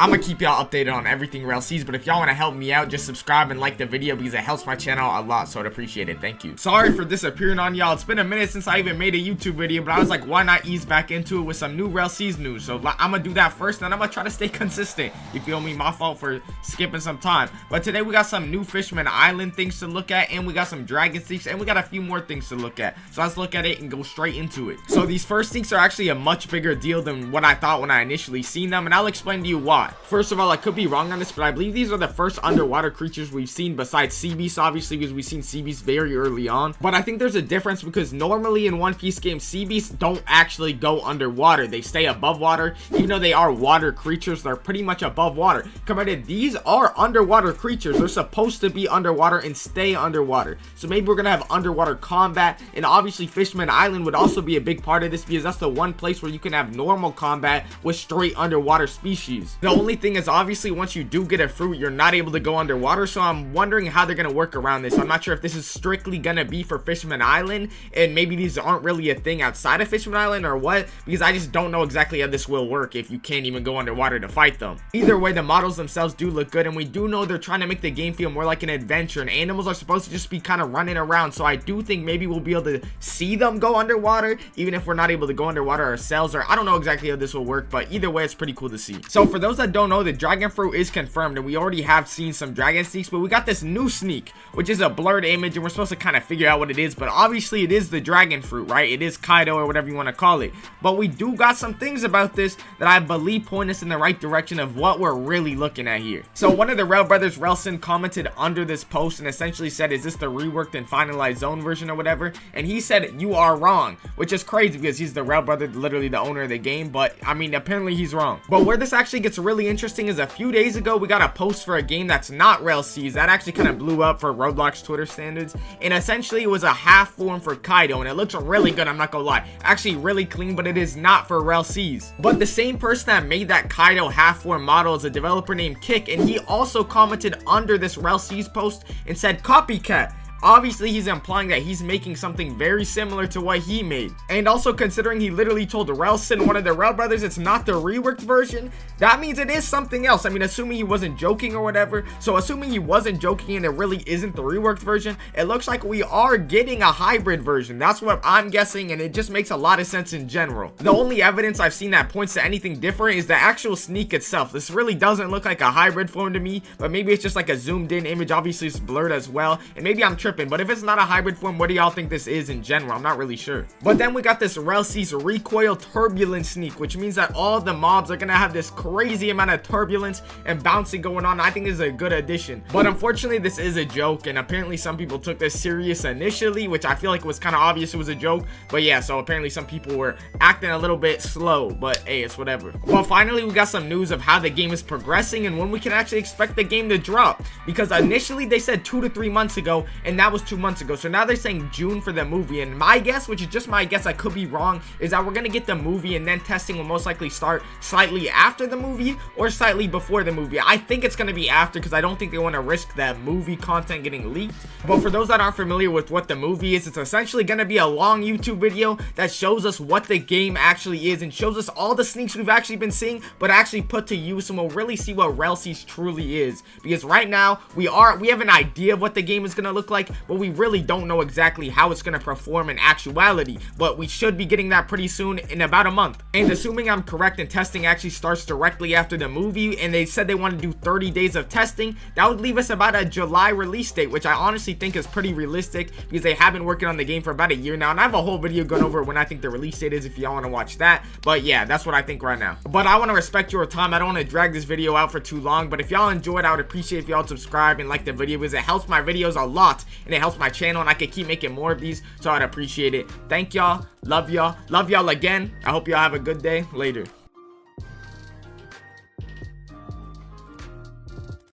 I'm gonna keep y'all updated on everything Rell sees, but if y'all want to help me out, just subscribe and like the video because it helps my channel a lot, so I'd appreciate it. Thank you. Sorry for disappearing on y'all. It's been a minute since I even made a YouTube video, but I was like, why not ease back into it with some new Rell sees news? So I'm gonna do that first, and I'm gonna try to stay consistent. You feel me? My fault for skipping some time. But today we got some new Fishman Island things to look at, and we got some dragon sneaks, and we got a few more things to look at. So let's look at it and go straight into it. So these first sneaks are actually a much bigger deal than what I thought when I initially seen them, and I'll explain to you why. First of all, I could be wrong on this, but I believe these are the first underwater creatures we've seen besides sea beasts, obviously, because we've seen sea beasts very early on. But I think there's a difference because normally in One Piece games, sea beasts don't actually go underwater. They stay above water. Even though they are water creatures, they're pretty much above water. Compared to these are underwater creatures. They're supposed to be underwater and stay underwater. So maybe we're gonna have underwater combat, and obviously Fishman Island would also be a big part of this because that's the one place where you can have normal combat with straight underwater species. The only thing is, obviously, once you do get a fruit, you're not able to go underwater, so I'm wondering how they're gonna work around this. I'm not sure if this is strictly gonna be for Fishman Island, and maybe these aren't really a thing outside of Fishman Island or what, because I just don't know exactly how this will work if you can't even go underwater to fight them. Either way, the models themselves do look good, and we do know they're trying to make the game feel more like an adventure, and animals are supposed to just be kind of running around, so I do think maybe we'll be able to see them go underwater, even if we're not able to go underwater ourselves, or I don't know exactly how this will work, but either way, it's pretty cool to see. So for those that don't know, the dragon fruit is confirmed, and we already have seen some dragon sneaks, but we got this new sneak, which is a blurred image, and we're supposed to kind of figure out what it is, but obviously it is the dragon fruit, right? It is Kaido or whatever you want to call it, but we do got some things about this that I believe point us in the right direction of what we're really looking at here. So one of the Rell brothers, Relson, commented under this post and essentially said, is this the reworked and finalized zone version or whatever? And he said, you are wrong, which is crazy because he's the Rell brother, literally the owner of the game, but I mean, apparently he's wrong. But where this actually gets really interesting is a few days ago, we got a post for a game that's not Rell sees that actually kind of blew up for Roblox Twitter standards, and essentially it was a half form for Kaido, and it looks really good, I'm not gonna lie, actually really clean, but it is not for Rell sees. But the same person that made that Kaido half form model is a developer named Kick, and he also commented under this Rell sees post and said copycat. Obviously, he's implying that he's making something very similar to what he made. And also, considering he literally told Relson, one of the Rell brothers, it's not the reworked version, that means it is something else. I mean, assuming he wasn't joking or whatever. So assuming he wasn't joking and it really isn't the reworked version, it looks like we are getting a hybrid version. That's what I'm guessing, and it just makes a lot of sense in general. The only evidence I've seen that points to anything different is the actual sneak itself. This really doesn't look like a hybrid form to me, but maybe it's just like a zoomed in image. Obviously, it's blurred as well, and maybe I'm tripping, but if it's not a hybrid form, what do y'all think this is in general? I'm not really sure. But then we got this Rell sees Recoil turbulence sneak, which means that all the mobs are gonna have this crazy amount of turbulence and bouncing going on. I think this is a good addition, but unfortunately this is a joke, and apparently some people took this serious initially, which I feel like was kind of obvious it was a joke. But yeah, so apparently some people were acting a little bit slow, but hey, it's whatever. Well, finally we got some news of how the game is progressing and when we can actually expect the game to drop, because initially they said 2 to 3 months ago, and that was 2 months ago. So now they're saying June for the movie, and my guess, which is just my guess, I could be wrong, is that we're gonna get the movie and then testing will most likely start slightly after the movie or slightly before the movie. I think it's gonna be after because I don't think they want to risk that movie content getting leaked. But for those that aren't familiar with what the movie is, it's essentially gonna be a long YouTube video that shows us what the game actually is and shows us all the sneaks we've actually been seeing, but actually put to use, and we'll really see what Rell sees truly is. Because right now we have an idea of what the game is gonna look like, but we really don't know exactly how it's going to perform in actuality, but we should be getting that pretty soon in about a month. And assuming I'm correct and testing actually starts directly after the movie, and they said they want to do 30 days of testing, that would leave us about a July release date, which I honestly think is pretty realistic because they have been working on the game for about a year now, and I have a whole video going over when I think the release date is if y'all want to watch that. But yeah, that's what I think right now. But I want to respect your time. I don't want to drag this video out for too long, but if y'all enjoyed, I would appreciate if y'all subscribe and like the video because it helps my videos a lot and it helps my channel, and I can keep making more of these, so I'd appreciate it. Thank y'all. Love y'all again. I hope y'all have a good day. Later.